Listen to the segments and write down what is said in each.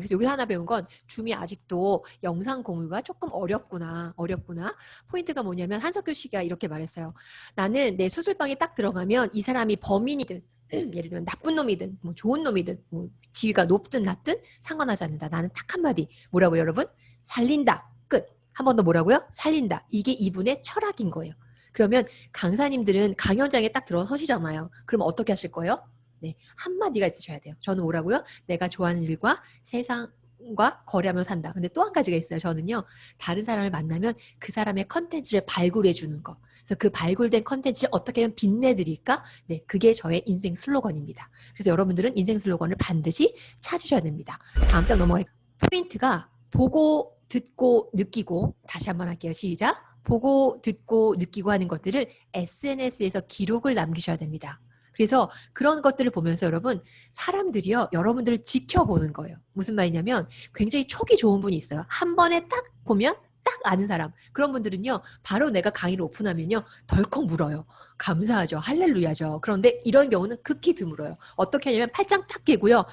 그래서 여기서 하나 배운 건 줌이 아직도 영상 공유가 조금 어렵구나. 포인트가 뭐냐면 한석규 씨가 이렇게 말했어요. 나는 내 수술방에 딱 들어가면 이 사람이 범인이든 예를 들면 나쁜 놈이든 뭐 좋은 놈이든 뭐 지위가 높든 낮든 상관하지 않는다. 나는 딱 한마디. 뭐라고요, 여러분? 살린다. 끝. 한 번 더 뭐라고요? 살린다. 이게 이분의 철학인 거예요. 그러면 강사님들은 강연장에 딱 들어서시잖아요. 그럼 어떻게 하실 거예요? 네, 한마디가 있으셔야 돼요. 저는 뭐라고요? 내가 좋아하는 일과 세상과 거래하며 산다. 근데 또 한 가지가 있어요. 저는요, 다른 사람을 만나면 그 사람의 컨텐츠를 발굴해 주는 거. 그래서 그 발굴된 컨텐츠를 어떻게 하면 빛내드릴까? 네, 그게 저의 인생 슬로건입니다. 그래서 여러분들은 인생 슬로건을 반드시 찾으셔야 됩니다. 다음 장 넘어갈 포인트가 보고, 듣고, 느끼고. 다시 한번 할게요. 시작. 보고, 듣고, 느끼고 하는 것들을 SNS에서 기록을 남기셔야 됩니다. 그래서 그런 것들을 보면서 여러분, 사람들이요, 여러분들을 지켜보는 거예요. 무슨 말이냐면 굉장히 촉이 좋은 분이 있어요. 한 번에 딱 보면 딱 아는 사람. 그런 분들은요, 바로 내가 강의를 오픈하면요, 덜컥 물어요. 감사하죠. 할렐루야죠. 그런데 이런 경우는 극히 드물어요. 어떻게 하냐면 팔짱 딱 깨고요.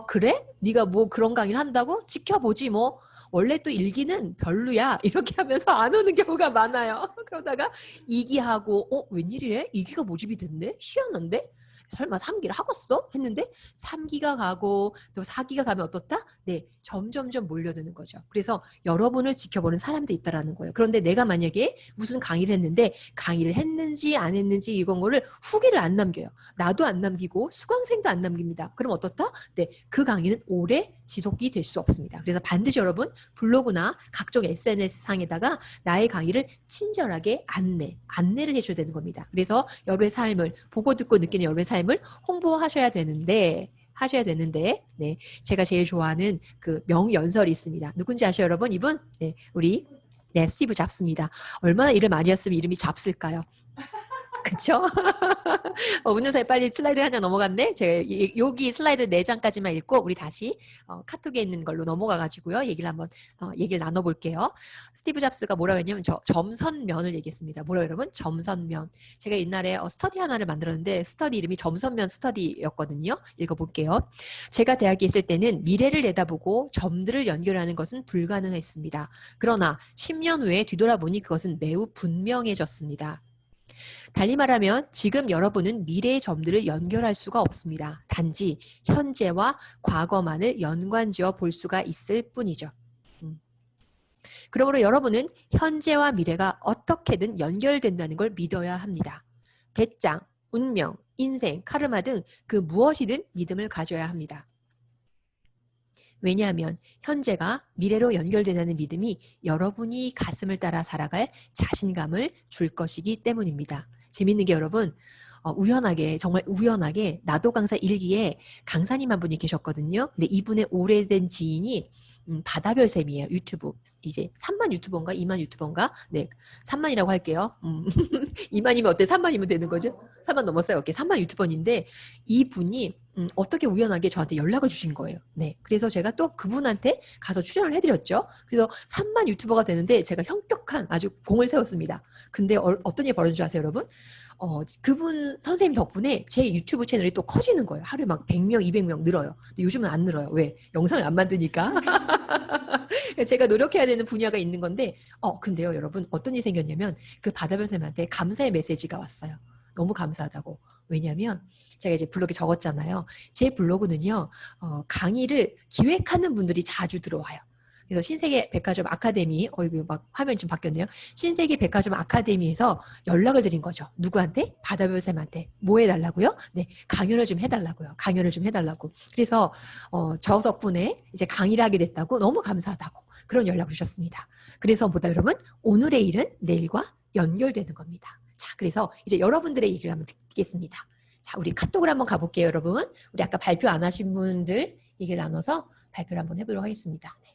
그래? 네가 뭐 그런 강의를 한다고? 지켜보지 뭐. 원래 또 일기는 별로야. 이렇게 하면서 안 오는 경우가 많아요. 그러다가 2기하고 웬일이래? 2기가 모집이 됐네? 희한한데? 설마 3기를 하겠어? 했는데 3기가 가고 또 4기가 가면 어떻다? 네, 점점점 몰려드는 거죠. 그래서 여러분을 지켜보는 사람도 있다라는 거예요. 그런데 내가 만약에 무슨 강의를 했는데 강의를 했는지 안 했는지 이건 거를 후기를 안 남겨요. 나도 안 남기고 수강생도 안 남깁니다. 그럼 어떻다? 네, 그 강의는 오래 지속이 될 수 없습니다. 그래서 반드시 여러분 블로그나 각종 SNS 상에다가 나의 강의를 친절하게 안내를 해줘야 되는 겁니다. 그래서 여러분의 삶을 보고 듣고 느끼는 여러분의 삶을 홍보하셔야 되는데 네, 제가 제일 좋아하는 그 명연설이 있습니다. 누군지 아셔요, 여러분? 이분? 네, 우리 스티브 잡스입니다. 얼마나 일을 많이 했으면 이름이 잡스일까요? 그쵸? 웃는 사이 빨리 슬라이드 한 장 넘어갔네. 제가 여기 슬라이드 4장까지만 읽고 우리 다시 카톡에 있는 걸로 넘어가가지고요. 얘기를 나눠볼게요. 스티브 잡스가 뭐라고 했냐면 점선면을 얘기했습니다. 뭐라고 여러분? 점선면. 제가 옛날에 스터디 하나를 만들었는데 스터디 이름이 점선면 스터디였거든요. 읽어볼게요. 제가 대학에 있을 때는 미래를 내다보고 점들을 연결하는 것은 불가능했습니다. 그러나 10년 후에 뒤돌아보니 그것은 매우 분명해졌습니다. 달리 말하면 지금 여러분은 미래의 점들을 연결할 수가 없습니다. 단지 현재와 과거만을 연관지어 볼 수가 있을 뿐이죠. 그러므로 여러분은 현재와 미래가 어떻게든 연결된다는 걸 믿어야 합니다. 배짱, 운명, 인생, 카르마 등 그 무엇이든 믿음을 가져야 합니다. 왜냐하면 현재가 미래로 연결된다는 믿음이 여러분이 가슴을 따라 살아갈 자신감을 줄 것이기 때문입니다. 재밌는 게 여러분, 우연하게 정말 우연하게 나도 강사 1기에 강사님 한 분이 계셨거든요. 근데 이분의 오래된 지인이 바다별쌤이에요. 유튜브 이제 3만 유튜버인가 2만 유튜버인가? 네, 3만이라고 할게요. 2만이면 어때? 3만이면 되는 거죠? 3만 넘었어요. 오케이, 3만 유튜버인데 이분이 어떻게 우연하게 저한테 연락을 주신 거예요. 네, 그래서 제가 또 그분한테 가서 출연을 해드렸죠. 그래서 3만 유튜버가 되는데 제가 현격한 아주 공을 세웠습니다. 근데 어떤 일이 벌어진 줄 아세요, 여러분? 그분 선생님 덕분에 제 유튜브 채널이 또 커지는 거예요. 하루에 막 100명, 200명 늘어요. 근데 요즘은 안 늘어요. 왜? 영상을 안 만드니까. 제가 노력해야 되는 분야가 있는 건데, 근데요, 여러분, 어떤 일이 생겼냐면, 그 바다별 쌤한테 감사의 메시지가 왔어요. 너무 감사하다고. 왜냐면, 제가 이제 블로그에 적었잖아요. 제 블로그는요, 강의를 기획하는 분들이 자주 들어와요. 그래서 신세계 백화점 아카데미, 이거 막 화면이 좀 바뀌었네요. 신세계 백화점 아카데미에서 연락을 드린 거죠. 누구한테? 바다별 쌤한테. 뭐 해달라고요? 네, 강연을 좀 해달라고요. 강연을 좀 해달라고. 그래서 저 덕분에 이제 강의를 하게 됐다고 너무 감사하다고 그런 연락을 주셨습니다. 그래서 보다 여러분, 오늘의 일은 내일과 연결되는 겁니다. 자, 그래서 이제 여러분들의 얘기를 한번 듣겠습니다. 자, 우리 카톡을 한번 가볼게요, 여러분. 우리 아까 발표 안 하신 분들 얘기를 나눠서 발표를 한번 해보도록 하겠습니다. 네.